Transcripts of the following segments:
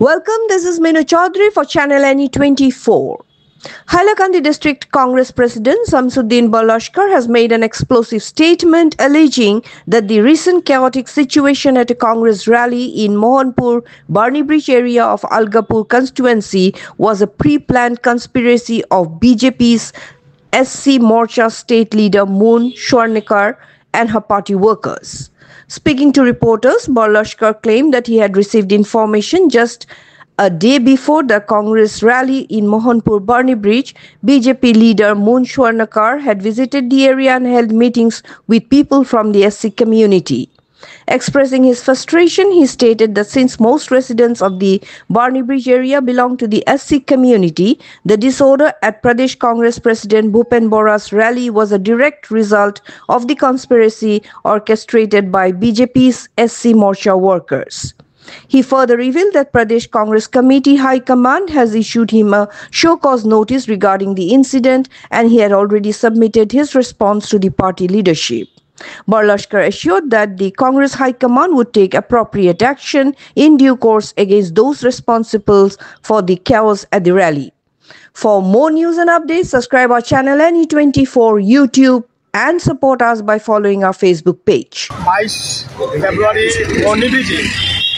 Welcome, this is Minu Chaudhary for Channel NE24. Hailakandi District Congress President Samsuddin Balashkar has made an explosive statement alleging that the recent chaotic situation at a Congress rally in Mohanpur, Barni Bridge area of Algapur constituency was a pre-planned conspiracy of BJP's SC Morcha state leader Moon Swarnikar and her party workers. Speaking to reporters, Balashkar claimed that he had received information just a day before the Congress rally in Mohanpur Barni Bridge. BJP leader Moon Swarnikar had visited the area and held meetings with people from the SC community. Expressing his frustration, he stated that since most residents of the Barni Bridge area belong to the SC community, the disorder at Pradesh Congress President Bhupen Bora's rally was a direct result of the conspiracy orchestrated by BJP's SC Morcha workers. He further revealed that Pradesh Congress Committee High Command has issued him a show-cause notice regarding the incident, and he had already submitted his response to the party leadership. Balashkar assured that the Congress High Command would take appropriate action in due course against those responsible for the chaos at the rally. For more news and updates, subscribe our channel NE24 YouTube and support us by following our Facebook page. 22 ফেব্রুয়ারি বর্নিব্রিজে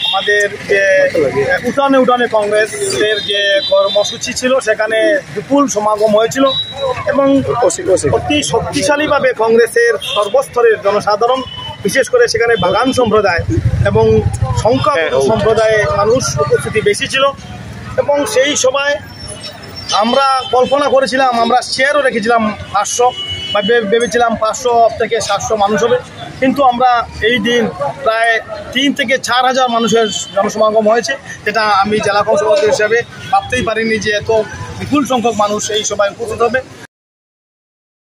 আমাদের যে উঠানে কংগ্রেসের যে কর্মসূচি ছিল সেখানে বিপুল সমাগম হয়েছিল এবং অতি শক্তিশালীভাবে কংগ্রেসের সর্বস্তরের জনসাধারণ, বিশেষ করে সেখানে বাগান সম্প্রদায় এবং সংখ্যালঘু সম্প্রদায়ে মানুষ উপস্থিতি বেশি ছিল এবং সেই সময় আমরা কল্পনা করেছিলাম, আমরা শেয়ারও রেখেছিলাম 500 বা ভেবেছিলাম 500 থেকে 700 মানুষ হবে, কিন্তু আমরা এই দিন প্রায় 3 থেকে 4 হাজার মানুষের জনসমাগম হয়েছে, যেটা আমি জেলা কংগ্রেস সভাপতি হিসেবে ভাবতেই পারিনি যে এত বিপুল সংখ্যক মানুষ এই সভায় উপস্থিত হবে।